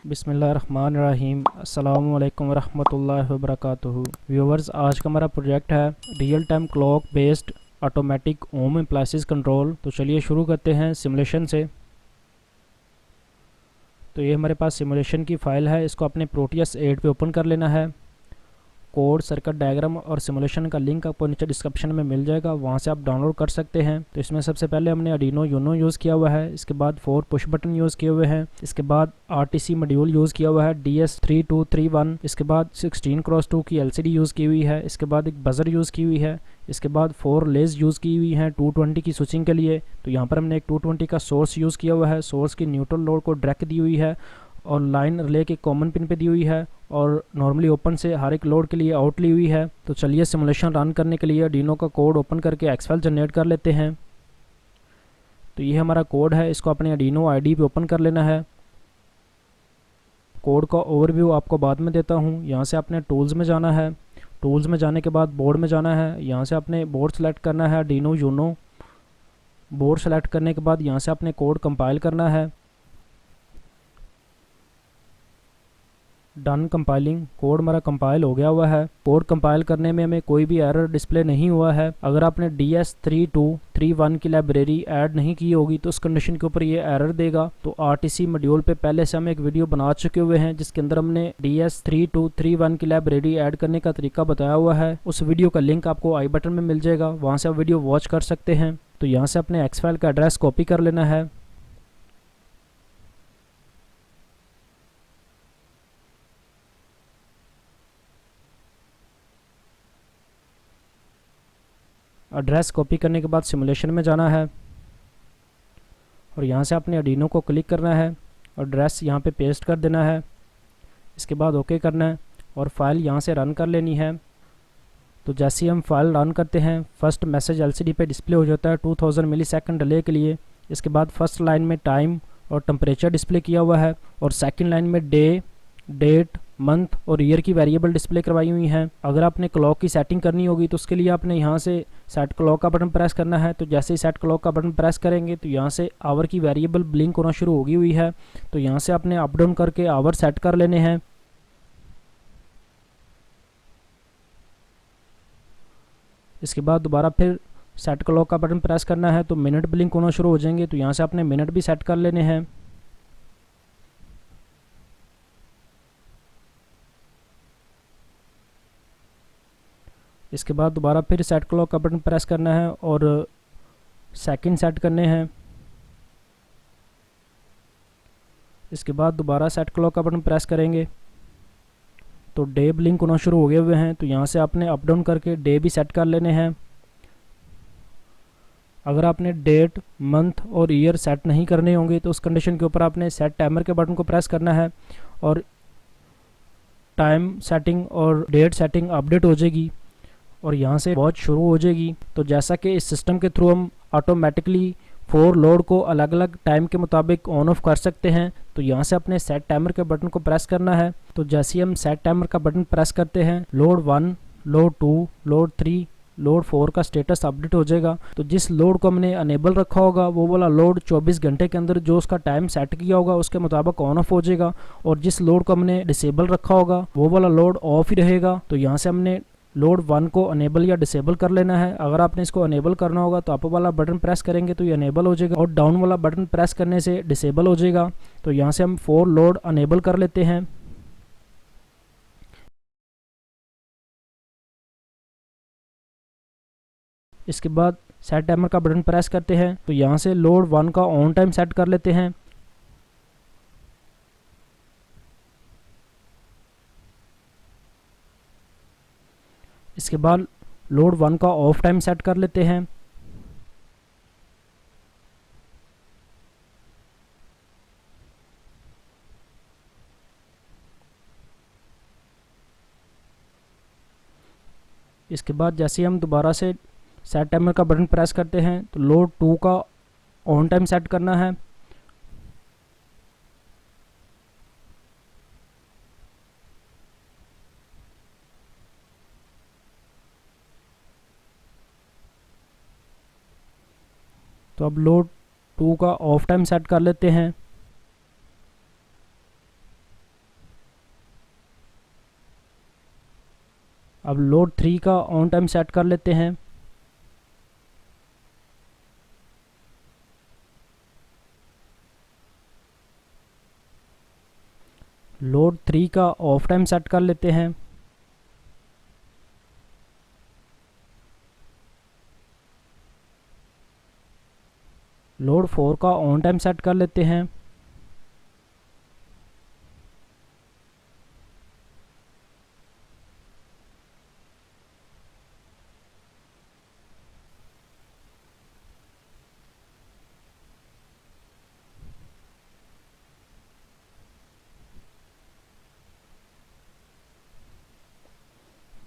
बिस्मिल्लाहिर्रहमानिर्रहीम। अस्सलामु अलैकुम वरहमतुल्लाहि वबरकातुहू। व्यूवर्स, आज का हमारा प्रोजेक्ट है real time clock based automatic home appliances control. तो चलिए शुरू करते हैं सिमुलेशन से। तो ये हमारे पास सिमुलेशन की फ़ाइल है, इसको अपने प्रोटियस 8 पे ओपन कर लेना है। कोड, सर्किट डायग्राम और सिमुलेशन का लिंक आपको नीचे डिस्क्रिप्शन में मिल जाएगा, वहाँ से आप डाउनलोड कर सकते हैं। तो इसमें सबसे पहले हमने आर्डिनो यूनो यूज़ किया हुआ है, इसके बाद 4 पुश बटन यूज़ किए हुए हैं, इसके बाद आरटीसी मॉड्यूल यूज़ किया हुआ है DS3231, इसके बाद 16x2 की LCD यूज़ की हुई है, इसके बाद एक बजर यूज़ की हुई है, इसके बाद 4 लेज यूज़ की हुई हैं 220 की स्विचिंग के लिए। तो यहाँ पर हमने एक 220 का सोर्स यूज़ किया हुआ है, सोर्स की न्यूट्रल लोड को डायरेक्ट दी हुई है और लाइन रिले के कॉमन पिन पे दी हुई है और नॉर्मली ओपन से हर एक लोड के लिए आउट ली हुई है। तो चलिए सिमुलेशन रन करने के लिए आर्डिनो का कोड ओपन करके एक्सफाइल जनरेट कर लेते हैं। तो ये हमारा कोड है, इसको अपने आर्डिनो आईडी पे ओपन कर लेना है। कोड का ओवरव्यू आपको बाद में देता हूँ। यहाँ से आपने टूल्स में जाना है, टूल्स में जाने के बाद बोर्ड में जाना है। यहाँ से आपने बोर्ड सेलेक्ट करना है, आर्डिनो यूनो। बोर्ड सेलेक्ट करने के बाद यहाँ से आपने कोड कंपाइल करना है। Done compiling. कोड हमारा कंपाइल हो गया हुआ है। कोड कंपाइल करने में हमें कोई भी एरर डिस्प्ले नहीं हुआ है। अगर आपने DS3231 की लाइब्रेरी ऐड नहीं की होगी तो उस कंडीशन के ऊपर ये एरर देगा। तो आरटीसी मॉड्यूल पे पहले से हम एक वीडियो बना चुके हुए हैं जिसके अंदर हमने DS3231 की लाइब्रेरी ऐड करने का तरीका बताया हुआ है। उस वीडियो का लिंक आपको आई बटन में मिल जाएगा, वहाँ से आप वीडियो वॉच कर सकते हैं। तो यहाँ से अपने एक्स फाइल का एड्रेस कॉपी कर लेना है। एड्रेस कॉपी करने के बाद सिमुलेशन में जाना है और यहाँ से अपने आर्डिनो को क्लिक करना है और एड्रेस यहाँ पे पेस्ट कर देना है। इसके बाद ओके करना है और फाइल यहाँ से रन कर लेनी है। तो जैसे ही हम फाइल रन करते हैं, फर्स्ट मैसेज LCD पे डिस्प्ले हो जाता है 2000 मिलीसेकंड डिले के लिए। इसके बाद फर्स्ट लाइन में टाइम और टेम्परेचर डिस्प्ले किया हुआ है और सेकंड लाइन में डे, डेट, मंथ और ईयर की वेरिएबल डिस्प्ले करवाई हुई हैं। अगर आपने क्लॉक की सेटिंग करनी होगी तो उसके लिए आपने यहाँ से सेट क्लॉक का बटन प्रेस करना है। तो जैसे ही सेट क्लॉक का बटन प्रेस करेंगे तो यहाँ से आवर की वेरिएबल ब्लिंक होना शुरू होगी हुई है। तो यहाँ से आपने अप डाउन करके आवर सेट कर लेने हैं। इसके बाद दोबारा फिर सेट क्लॉक का बटन प्रेस करना है तो मिनट ब्लिंक होना शुरू हो जाएंगे। तो यहाँ से आपने मिनट भी सेट कर लेने हैं। इसके बाद दोबारा फिर सेट क्लॉक का बटन प्रेस करना है और सेकंड सेट करने हैं। इसके बाद दोबारा सेट क्लॉक का बटन प्रेस करेंगे तो डे ब्लिंक होना शुरू हो गए हुए हैं। तो यहाँ से आपने अप डाउन करके डे भी सेट कर लेने हैं। अगर आपने डेट, मंथ और ईयर सेट नहीं करने होंगे तो उस कंडीशन के ऊपर आपने सेट टाइमर के बटन को प्रेस करना है और टाइम सेटिंग और डेट सेटिंग अपडेट हो जाएगी और यहाँ से वॉच शुरू हो जाएगी। तो जैसा कि इस सिस्टम के थ्रू हम ऑटोमेटिकली 4 लोड को अलग अलग टाइम के मुताबिक ऑन ऑफ कर सकते हैं। तो यहाँ से अपने सेट टाइमर के बटन को प्रेस करना है। तो जैसे ही हम सेट टाइमर का बटन प्रेस करते हैं, लोड 1, लोड 2, लोड 3, लोड 4 का स्टेटस अपडेट हो जाएगा। तो जिस लोड को हमने अनेबल रखा होगा वो वाला लोड 24 घंटे के अंदर जो उसका टाइम सेट किया होगा उसके मुताबिक ऑन ऑफ हो जाएगा और जिस लोड को हमने डिसेबल रखा होगा वो वाला लोड ऑफ ही रहेगा। तो यहाँ से हमने लोड 1 को अनेबल या डिसेबल कर लेना है। अगर आपने इसको अनेबल करना होगा तो अप वाला बटन प्रेस करेंगे तो ये अनेबल हो जाएगा और डाउन वाला बटन प्रेस करने से डिसेबल हो जाएगा। तो यहाँ से हम 4 लोड अनेबल कर लेते हैं। इसके बाद सेट टाइमर का बटन प्रेस करते हैं तो यहाँ से लोड 1 का ऑन टाइम सेट कर लेते हैं। इसके बाद लोड 1 का ऑफ टाइम सेट कर लेते हैं। इसके बाद जैसे हम दोबारा से सेट टाइमर का बटन प्रेस करते हैं तो लोड 2 का ऑन टाइम सेट करना है। तो अब लोड 2 का ऑफ टाइम सेट कर लेते हैं। अब लोड 3 का ऑन टाइम सेट कर लेते हैं। लोड 3 का ऑफ टाइम सेट कर लेते हैं। लोड 4 का ऑन टाइम सेट कर लेते हैं।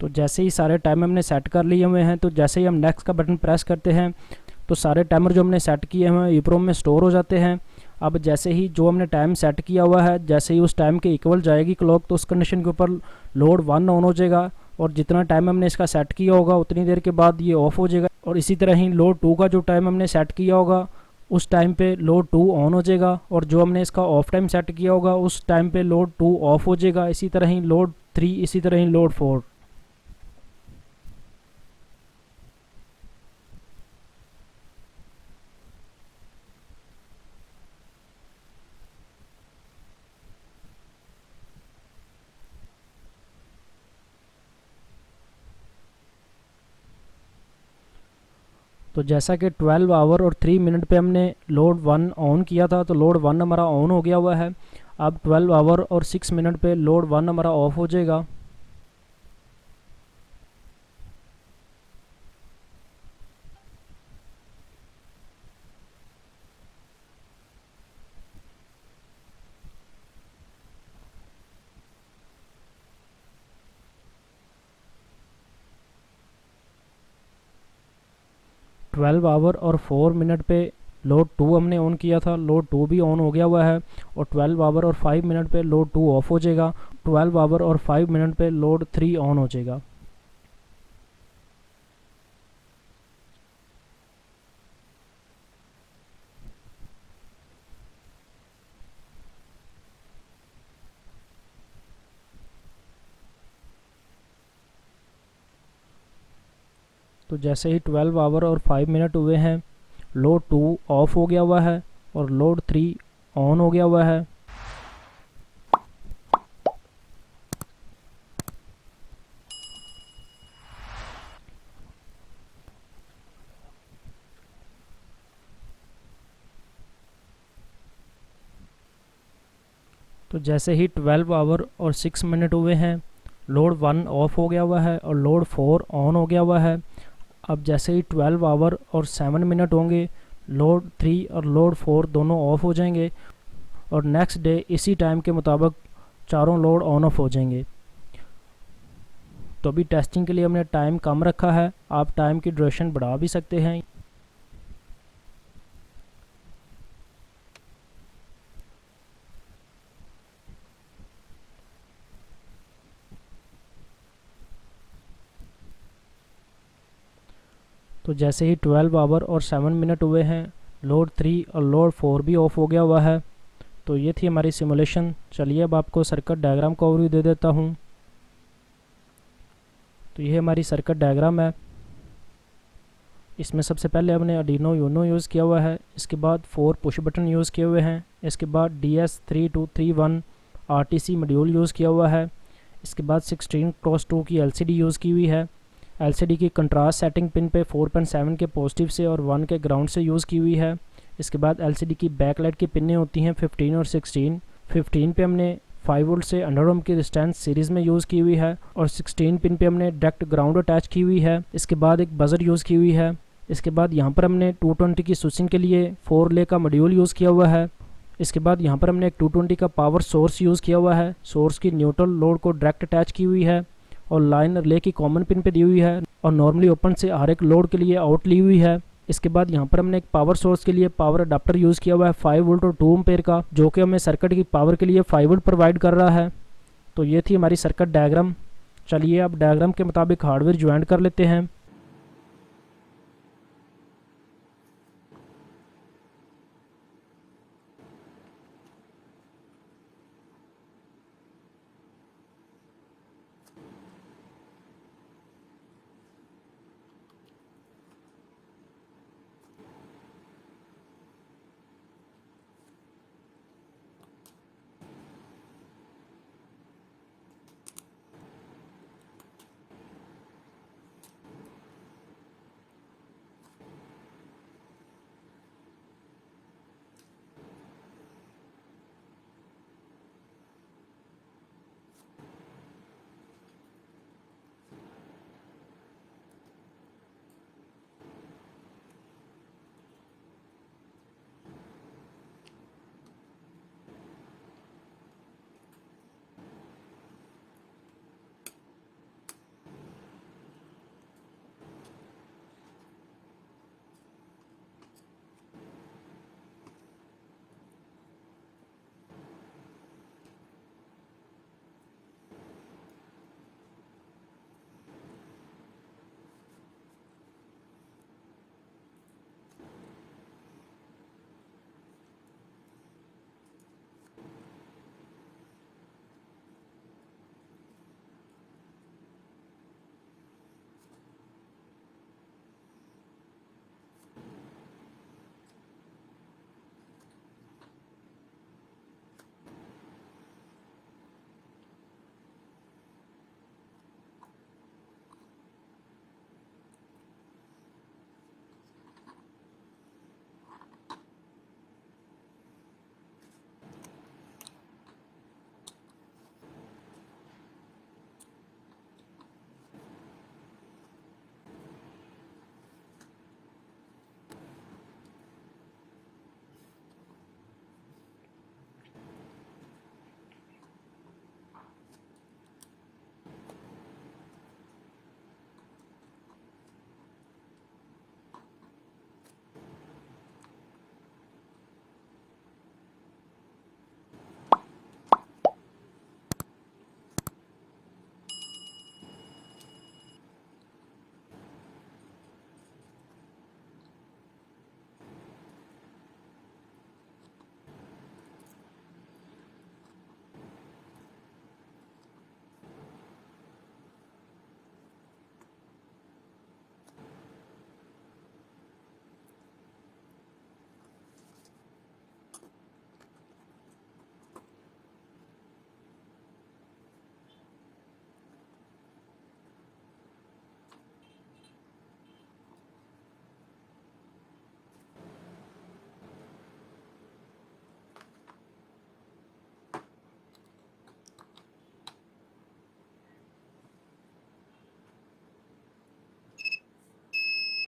तो जैसे ही सारे टाइम हमने सेट कर लिए हुए हैं, तो जैसे ही हम नेक्स्ट का बटन प्रेस करते हैं तो सारे टाइमर जो हमने सेट किए हैं ईप्रोम में स्टोर हो जाते हैं। अब जैसे ही जो हमने टाइम सेट किया हुआ है, जैसे ही उस टाइम के इक्वल जाएगी क्लॉक, तो उस कंडीशन के ऊपर लोड 1 ऑन हो जाएगा और जितना टाइम हमने इसका सेट किया होगा उतनी देर के बाद ये ऑफ हो जाएगा। और इसी तरह ही लोड 2 का जो टाइम हमने सेट किया होगा उस टाइम पे लोड 2 ऑन हो जाएगा और जो हमने इसका ऑफ टाइम सेट किया होगा उस टाइम पे लोड 2 ऑफ हो जाएगा। इसी तरह ही लोड 3, इसी तरह ही लोड 4। तो जैसा कि 12 आवर और 3 मिनट पे हमने लोड 1 ऑन किया था, तो लोड 1 हमारा ऑन हो गया हुआ है। अब 12 आवर और 6 मिनट पे लोड 1 हमारा ऑफ हो जाएगा। ट्वेल्व आवर और 4 मिनट पे लोड 2 हमने ऑन किया था, लोड 2 भी ऑन हो गया हुआ है। और 12 आवर और 5 मिनट पे लोड 2 ऑफ हो जाएगा। 12 आवर और 5 मिनट पे लोड 3 ऑन हो जाएगा। तो जैसे ही 12 आवर और 5 मिनट हुए हैं, लोड 2 ऑफ हो गया हुआ है और लोड 3 ऑन हो गया हुआ है। तो जैसे ही 12 आवर और 6 मिनट हुए हैं, लोड 1 ऑफ हो गया हुआ है और लोड 4 ऑन हो गया हुआ है। अब जैसे ही 12 आवर और 7 मिनट होंगे, लोड 3 और लोड 4 दोनों ऑफ हो जाएंगे और नेक्स्ट डे इसी टाइम के मुताबिक चारों लोड ऑन ऑफ हो जाएंगे। तो अभी टेस्टिंग के लिए हमने टाइम कम रखा है, आप टाइम की ड्यूरेशन बढ़ा भी सकते हैं। तो जैसे ही 12 आवर और 7 मिनट हुए हैं, लोड 3 और लोड 4 भी ऑफ हो गया हुआ है। तो ये थी हमारी सिमुलेशन। चलिए अब आपको सर्किट डायग्राम का ओवरव्यू दे देता हूँ। तो ये हमारी सर्किट डायग्राम है। इसमें सबसे पहले हमने आर्डिनो यूनो यूज़ किया हुआ है, इसके बाद 4 पुश बटन यूज़ किए हुए हैं, इसके बाद DS3231 RTC मॉड्यूल यूज़ किया हुआ है, इसके बाद 16x2 की LCD यूज़ की हुई है। LCD की कंट्रास्ट सेटिंग पिन पे 4.7 के पॉजिटिव से और 1 के ग्राउंड से यूज़ की हुई है। इसके बाद LCD की बैकलाइट की पिनें होती हैं 15 और 16। 15 पे हमने 5 वोल्ट से 100 ओम की रेजिस्टेंस सीरीज़ में यूज़ की हुई है और 16 पिन पे हमने डायरेक्ट ग्राउंड अटैच की हुई है। इसके बाद एक बजर यूज़ की हुई है। इसके बाद यहाँ पर हमने 220 की स्विचिंग के लिए 4 ले का मॉड्यूल यूज़ किया हुआ है। इसके बाद यहाँ पर हमने एक 220 का पावर सोर्स यूज़ किया हुआ है। सोर्स की न्यूट्रल लोड को डायरेक्ट अटैच की हुई है और लाइन रिले की कॉमन पिन पे दी हुई है और नॉर्मली ओपन से हर एक लोड के लिए आउट ली हुई है। इसके बाद यहाँ पर हमने एक पावर सोर्स के लिए पावर अडाप्टर यूज़ किया हुआ है 5 वोल्ट और 2 एम्पेयर का, जो कि हमें सर्किट की पावर के लिए 5 वोल्ट प्रोवाइड कर रहा है। तो ये थी हमारी सर्किट डायग्राम। चलिए अब डायग्राम के मुताबिक हार्डवेयर ज्वाइन कर लेते हैं।